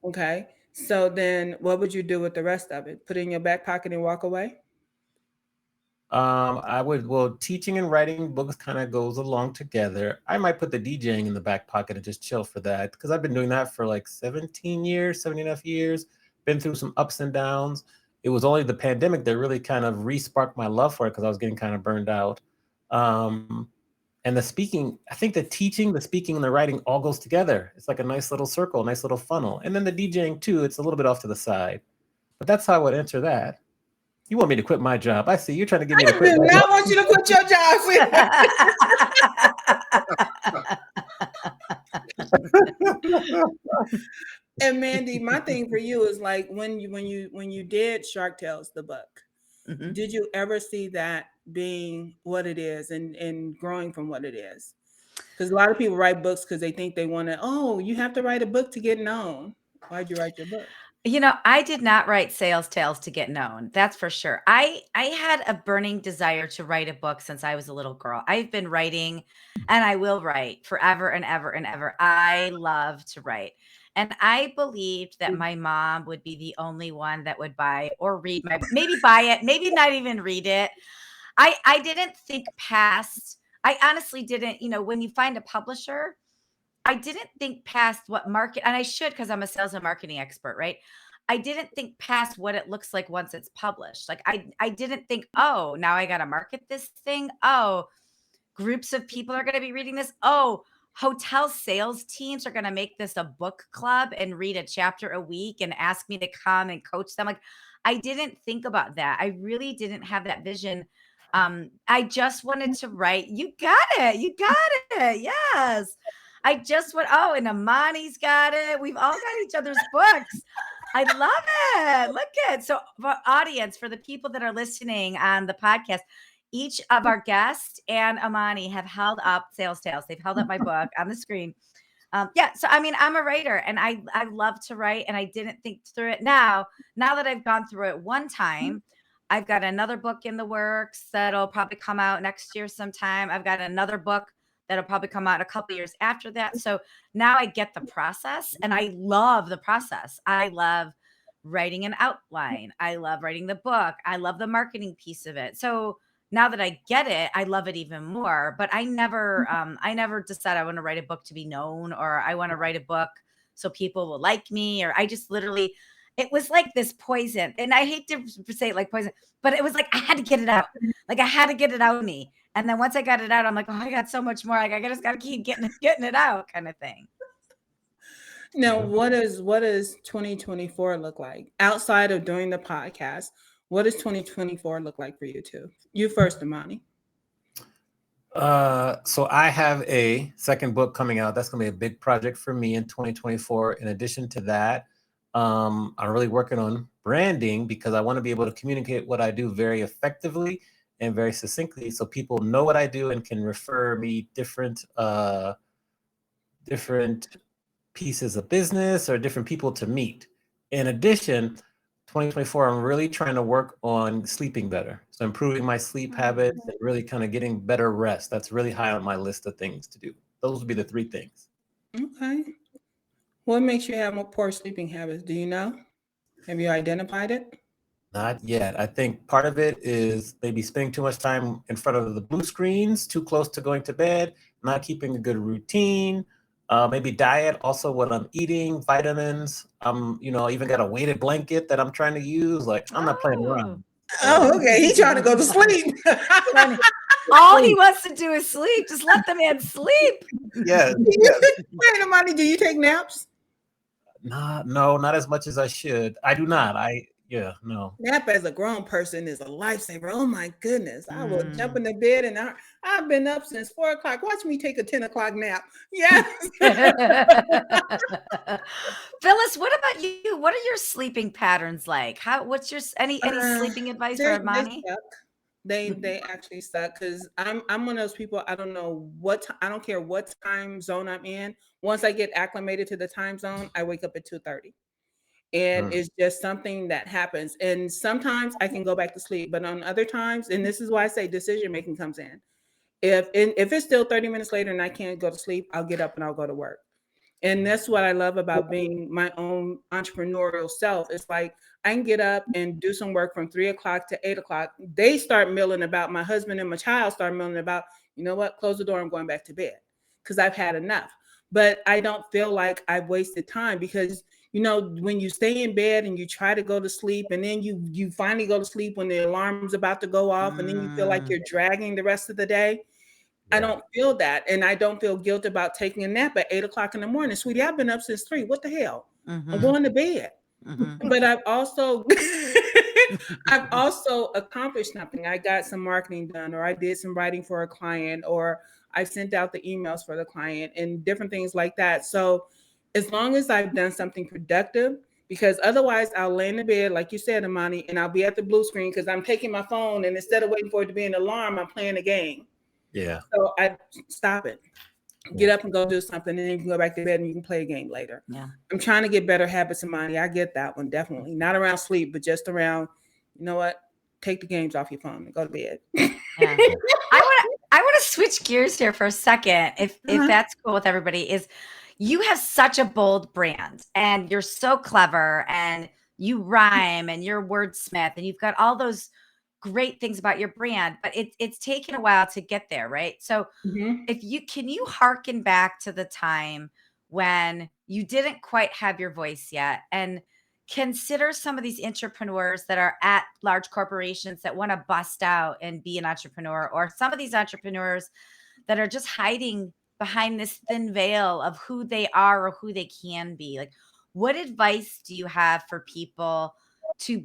Okay. So then what would you do with the rest of it? Put it in your back pocket and walk away? I would, well, teaching and writing books kind of goes along together. I might put the DJing in the back pocket and just chill for that because I've been doing that for like 17 years, 17 and a half years, been through some ups and downs. It was only the pandemic that really kind of re-sparked my love for it because I was getting kind of burned out. Um, and the speaking, I think the teaching, the speaking, and the writing all goes together. It's like a nice little circle, a nice little funnel. And then the DJing too, it's a little bit off to the side. But that's how I would enter that. You want me to quit my job? I see you're trying to get me to I quit do my not job. want you to quit your job. And Mandy, my thing for you is like when you did Shark Tales, the book, Mhm. did you ever see that being what it is and growing from what it is? Because a lot of people write books because they think they want to. Oh, you have to write a book to get known. Why'd you write your book? I did not write sales tales to get known. That's for sure. I had a burning desire to write a book since I was a little girl. I've been writing and I will write forever and ever and ever. I love to write. And I believed that my mom would be the only one that would buy or read my book. Maybe buy it, maybe not even read it. I didn't think past. I honestly didn't, when you find a publisher, I didn't think past what market, and I should because I'm a sales and marketing expert, right? I didn't think past what it looks like once it's published. Like I didn't think, oh, now I got to market this thing. Oh, groups of people are going to be reading this. Oh, hotel sales teams are going to make this a book club and read a chapter a week and ask me to come and coach them. Like I didn't think about that. I really didn't have that vision. I just wanted to write. You got it. You got it. Yes. I just went, oh, and Amani's got it. We've all got each other's books. I love it. Look at so for audience, for the people that are listening on the podcast, each of our guests and Amani have held up Sales Tales. They've held up my book on the screen. Yeah, so I mean, I'm a writer and I love to write, and I didn't think through it. Now that I've gone through it one time, I've got another book in the works that'll probably come out next year sometime. I've got another book that'll probably come out a couple years after that. So now I get the process and I love the process. I love writing an outline. I love writing the book. I love the marketing piece of it. So now that I get it, I love it even more. But I never decided I want to write a book to be known, or I want to write a book so people will like me, or I just literally, it was like this poison. And I hate to say it like poison, but it was like I had to get it out. Like I had to get it out of me. And then once I got it out, I'm like, oh, I got so much more. Like I just gotta keep getting it out, kind of thing. Now, Mhm. what does 2024 look like outside of doing the podcast? What does 2024 look like for you too? You first, Amani. So I have a second book coming out. That's going to be a big project for me in 2024. In addition to that, I'm really working on branding because I want to be able to communicate what I do very effectively and very succinctly, so people know what I do and can refer me different pieces of business or different people to meet. In addition, 2024, I'm really trying to work on sleeping better. So improving my sleep habits and really kind of getting better rest. That's really high on my list of things to do. Those would be the three things. Okay. What makes you have more poor sleeping habits? Do you know? Have you identified it? Not yet. I think part of it is maybe spending too much time in front of the blue screens, too close to going to bed, not keeping a good routine. Maybe diet, also what I'm eating, vitamins. Even got a weighted blanket that I'm trying to use. Like I'm not playing Oh. around. So Oh, okay. He's trying to go to sleep. Trying to- all he wants to do is sleep. Just let the man sleep. yes, yes. Wait a minute. Do you take naps? No, not as much as I should. I do not. No. Nap as a grown person is a lifesaver. Oh my goodness. I will jump Mm. in the bed and I've been up since 4 o'clock. Watch me take a 10 o'clock nap. Yes. Phyllis, what about you? What are your sleeping patterns like? What's your any Uh, sleeping advice for they Amani? suck. They actually suck because I'm one of those people. I don't know I don't care what time zone I'm in. Once I get acclimated to the time zone, I wake up at 2:30. And Mm, it's just something that happens. And sometimes I can go back to sleep, but on other times, and this is why I say decision making comes in. If it's still 30 minutes later and I can't go to sleep, I'll get up and I'll go to work. And that's what I love about being my own entrepreneurial self. It's like I can get up and do some work from 3 o'clock to 8 o'clock. They start milling about, my husband and my child start milling about, you know what, close the door, I'm going back to bed because I've had enough. But I don't feel like I've wasted time because when you stay in bed and you try to go to sleep and then you finally go to sleep when the alarm's about to go off and then you feel like Mm, you're dragging the rest of the day. I yeah. don't feel that. And I don't feel guilt about taking a nap at 8 o'clock in the morning. Sweetie, I've been up since 3. What the hell? I'm mhm, going to bed. mhm. But I've also I've also accomplished something. I got some marketing done, or I did some writing for a client, or I sent out the emails for the client and different things like that. So as long as I've done something productive, because otherwise I'll lay in the bed, like you said, Amani, and I'll be at the blue screen because I'm taking my phone and instead of waiting for it to be an alarm, I'm playing a game. Yeah. So I stop it, get Yeah. up and go do something, and then you can go back to bed and you can play a game later. Yeah, I'm trying to get better habits of money. I get that one definitely. Not around sleep, but just around, you know what? Take the games off your phone and go to bed. yeah. I wanna switch gears here for a second, if Uh-huh. that's cool with everybody, is you have such a bold brand, and you're so clever, and you rhyme, and you're wordsmith, and you've got all those great things about your brand, but it's taken a while to get there, right? So, Mm-hmm. if you can you harken back to the time when you didn't quite have your voice yet and consider some of these entrepreneurs that are at large corporations that want to bust out and be an entrepreneur, or some of these entrepreneurs that are just hiding behind this thin veil of who they are or who they can be. Like, what advice do you have for people to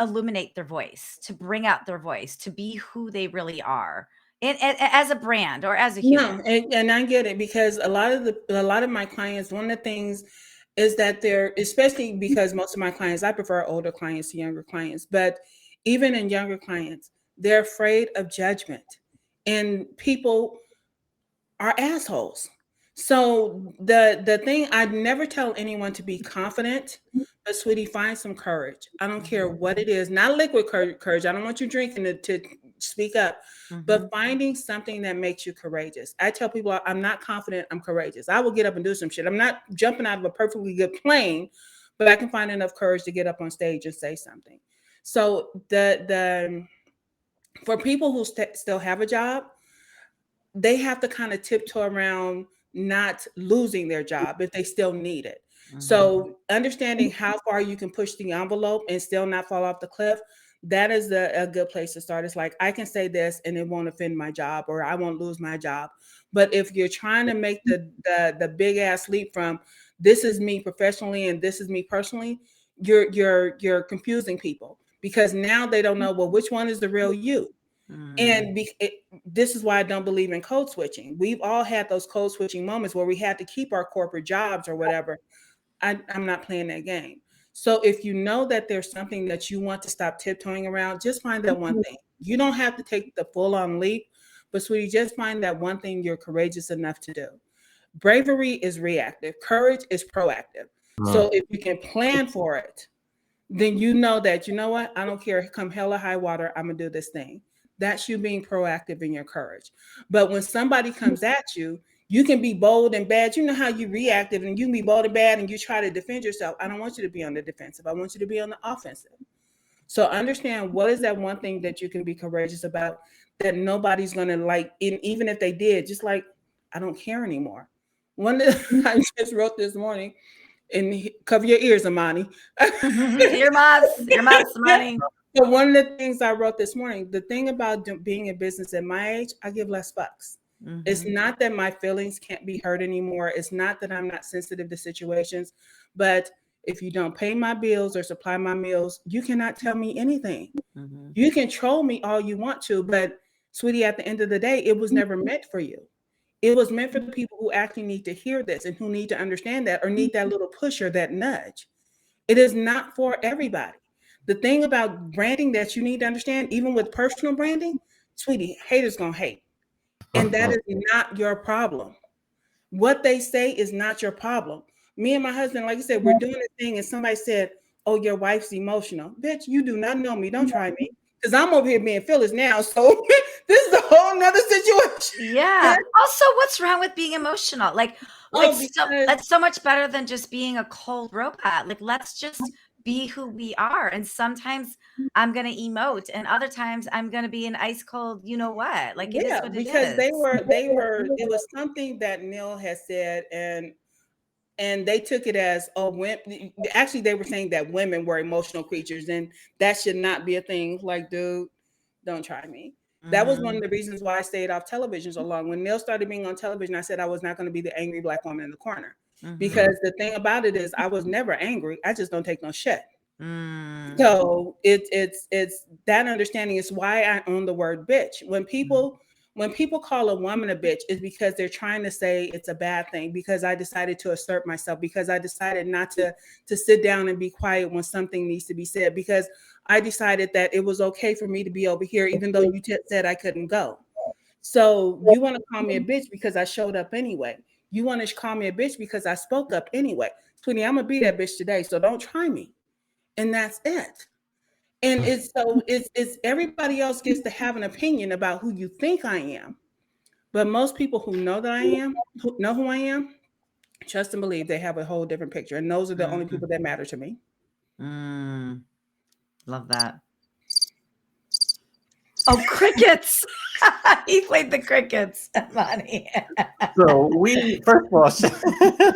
illuminate their voice, to bring out their voice, to be who they really are, as a brand or as a No, human? and I get it because a lot of my clients, one of the things is that they're, especially because most of my clients, I prefer older clients to younger clients, but even in younger clients, they're afraid of judgment. And people are assholes. So the thing, I'd never tell anyone to be confident, but sweetie, find some courage. I don't care Mhm, what it is, not liquid courage. I don't want you drinking to speak up, but mhm, finding something that makes you courageous. I tell people I'm not confident, I'm courageous. I will get up and do some shit. I'm not jumping out of a perfectly good plane, but I can find enough courage to get up on stage and say something. So the for people who still have a job, they have to kind of tiptoe around not losing their job if they still need it. mhm, So understanding how far you can push the envelope and still not fall off the cliff, that is a good place to start. It's like I can say this and it won't offend my job or I won't lose my job. But if you're trying to make the big ass leap from this is me professionally and this is me personally, you're confusing people because now they don't know, well, which one is the real you. mhm. And this is why I don't believe in code switching. We've all had those code switching moments where we had to keep our corporate jobs or whatever. I'm not playing that game. So if you know that there's something that you want to stop tiptoeing around, just find that one thing. You don't have to take the full on leap, but sweetie, just find that one thing you're courageous enough to do. Bravery is reactive, courage is proactive. Mm, So if you can plan for it, then you know that, you know what, I don't care, come hell or high water, I'm gonna do this thing. That's you being proactive in your courage. But when somebody comes at you, You can be bold and bad. You know how you reactive and you can be bold and bad and you try to defend yourself. I don't want you to be on the defensive. I want you to be on the offensive. So understand what is that one thing that you can be courageous about that nobody's gonna like, and even if they did, just like I don't care anymore. One that I just wrote this morning, and cover your ears, Amani. Earmuffs, money. So one of the things I wrote this morning, the thing about being in business at my age, I give less fucks. It's not that my feelings can't be hurt anymore. It's not that I'm not sensitive to situations, but if you don't pay my bills or supply my meals, you cannot tell me anything. You can troll me all you want to, but sweetie, at the end of the day, it was never meant for you. It was meant for the people who actually need to hear this and who need to understand that or need that little push or that nudge. It is not for everybody. The thing about branding that you need to understand, even with personal branding, sweetie, haters gonna hate. And that is not your problem. What they say is not your problem. Me and my husband, like I said, we're doing a thing, and somebody said, "Oh, your wife's emotional." Bitch, you do not know me. Don't try me. Because I'm over here being Phyllis now. So this is a whole nother situation. Yeah. Also, what's wrong with being emotional? Like that's so much better than just being a cold robot. Like, let's just be who we are. And sometimes I'm gonna emote, and other times I'm gonna be an ice cold, you know what? Like, it is what it because is. it was something that Neil has said, and they took it as, oh, women. Actually, they were saying that women were emotional creatures, and that should not be a thing. Like, dude, don't try me. That was one of the reasons why I stayed off television so long. When Neil started being on television, I said I was not going to be the angry Black woman in the corner. Because the thing about it is, I was never angry. I just don't take no shit. So it's that understanding is why I own the word bitch. When people call a woman a bitch, it's because they're trying to say it's a bad thing, because I decided to assert myself, because I decided not to sit down and be quiet when something needs to be said, because I decided that it was okay for me to be over here, even though you said I couldn't go. So you want to call me a bitch because I showed up anyway. You want to call me a bitch because I spoke up anyway. Sweetie, I'm gonna be that bitch today, so don't try me. And that's it. And it's everybody else gets to have an opinion about who you think I am. But most people who know that I am, who know who I am, trust and believe they have a whole different picture. And those are the only people that matter to me. Love that. Oh, crickets. He played the crickets, Money. So we, first of all,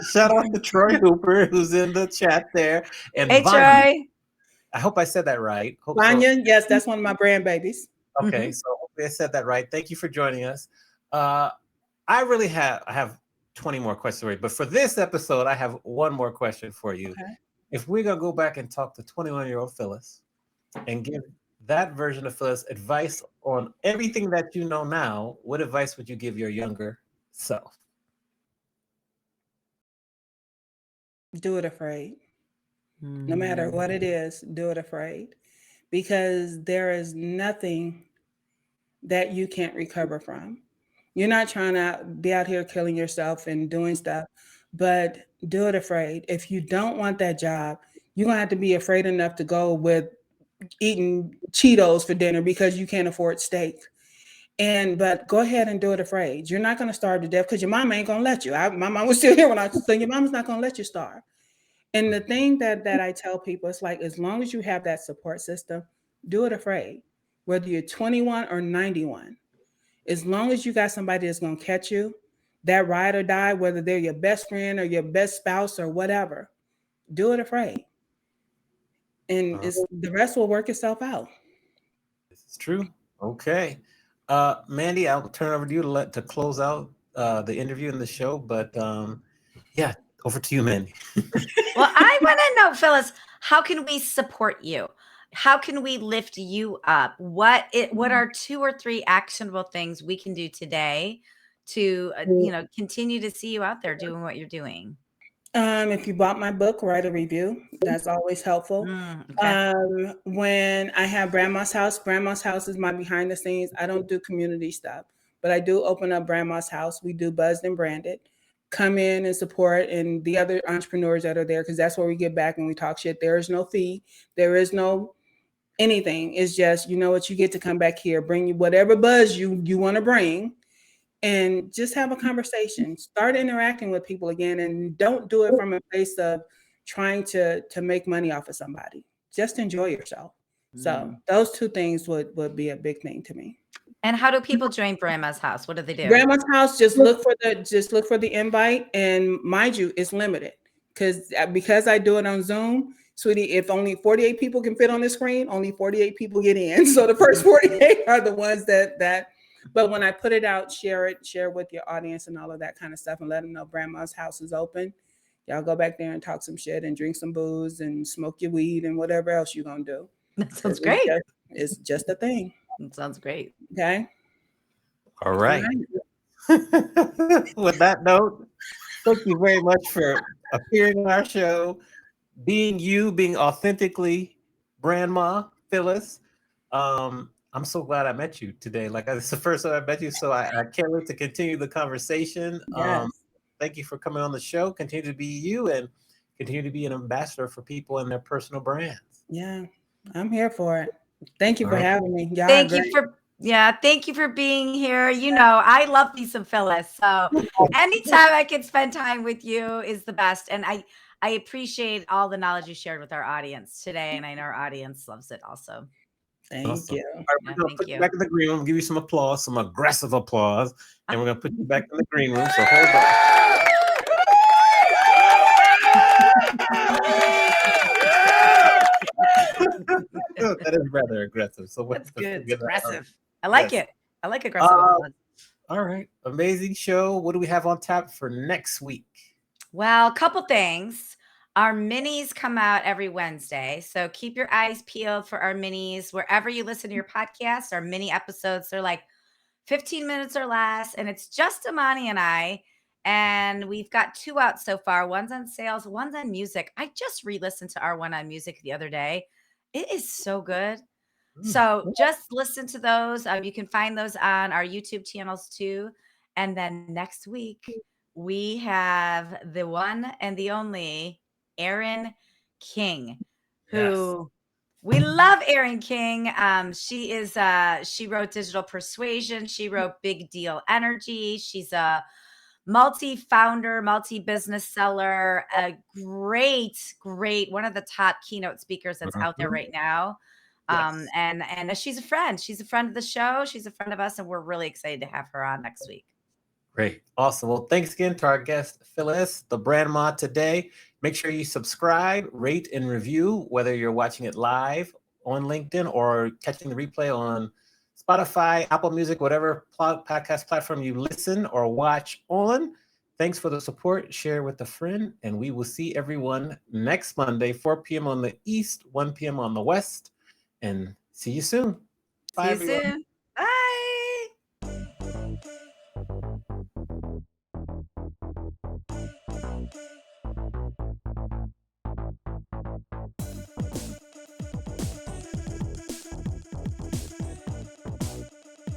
shout out to Troy Hooper, who's in the chat there. And Hey, Vanya, Troy. I hope I said that right. Vanya, yes, that's one of my grandbabies. Okay, so hopefully I said that right. Thank you for joining us. I have 20 more questions for you, but for this episode, I have one more question for you. Okay. If we're gonna go back and talk to 21-year-old Phyllis and give that version of Phyllis advice on everything that you know now, what advice would you give your younger self? Do it afraid. No matter what it is, do it afraid. Because there is nothing that you can't recover from. You're not trying to be out here killing yourself and doing stuff, but do it afraid. If you don't want that job, you're going to have to be afraid enough to go with eating Cheetos for dinner because you can't afford steak. But go ahead and do it afraid. You're not going to starve to death because your mama ain't going to let you. My mom was still here when I was saying your mama's not going to let you starve. And the thing that I tell people, it's like, as long as you have that support system, do it afraid. Whether you're 21 or 91, as long as you got somebody that's going to catch you, that ride or die, whether they're your best friend or your best spouse or whatever, do it afraid. And the rest will work itself out. This is true. Okay. Mandy, I'll turn over to you to close out the interview and the show. But yeah, over to you, Mandy. Well, I want to know, Phyllis, how can we support you? How can we lift you up? What are 2 or 3 actionable things we can do today to continue to see you out there doing what you're doing? If you bought my book, write a review. That's always helpful. Okay. When I have Grandma's House is my behind the scenes. I don't do community stuff, but I do open up Grandma's House. We do Buzzed and Branded. Come in and support, and the other entrepreneurs that are there, because that's where we get back and we talk shit. There is no fee. There is no anything. It's just, you know what, you get to come back here, bring you whatever buzz you want to bring, and just have a conversation. Start interacting with people again, and don't do it from a place of trying to make money off of somebody. Just enjoy yourself. So those two things would be a big thing to me. And how do people join Grandma's house? What do they do? Grandma's house, just look for the invite, and mind you, it's limited because I do it on Zoom, sweetie. If only 48 people can fit on the screen, only 48 people get in. So the first 48 are the ones that. But when I put it out, share with your audience and all of that kind of stuff, and let them know Grandma's house is open. Y'all go back there and talk some shit and drink some booze and smoke your weed and whatever else you're gonna do. That sounds great. It's just a thing. It sounds great. Okay. All right. With that note, thank you very much for appearing on our show, being authentically Grandma Phyllis. I'm so glad I met you today. Like, it's the first time I met you, so I can't wait to continue the conversation. Yes. Thank you for coming on the show. Continue to be you and continue to be an ambassador for people and their personal brands. Yeah, I'm here for it. Thank you All for right. having me. Y'all Thank are you great. thank you for being here. You know, I love me some Phyllis. So anytime I can spend time with you is the best. And I appreciate all the knowledge you shared with our audience today. And I know our audience loves it also. Thank Awesome. you. All right, we're Yeah, gonna thank put you you. back in the green room, give you some applause, some aggressive applause, and we're gonna put you back in the green room. So hold on. That is rather aggressive. So That's good. It's forgive that. aggressive. I like Yes. it. I like aggressive applause. All right. Amazing show. What do we have on tap for next week? Well, a couple things. Our minis come out every Wednesday. So keep your eyes peeled for our minis. Wherever you listen to your podcast, our mini episodes, they're like 15 minutes or less. And it's just Amani and I. And we've got 2 out so far. One's on sales, one's on music. I just re-listened to our one on music the other day. It is so good. So just listen to those. You can find those on our YouTube channels too. And then next week, we have the one and the only Erin King, who we love Erin King. She wrote Digital Persuasion. She wrote Big Deal Energy. She's a multi-founder, multi-business seller, a great, one of the top keynote speakers that's out there right now. And she's a friend. She's a friend of the show. She's a friend of us, and we're really excited to have her on next week. Great. Awesome. Well, thanks again to our guest, Phyllis, the brand mod today. Make sure you subscribe, rate, and review, whether you're watching it live on LinkedIn or catching the replay on Spotify, Apple Music, whatever podcast platform you listen or watch on. Thanks for the support. Share with a friend, and we will see everyone next Monday, 4 p.m. on the East, 1 p.m. on the West. And see you soon. Bye, See you everyone. soon. Bye.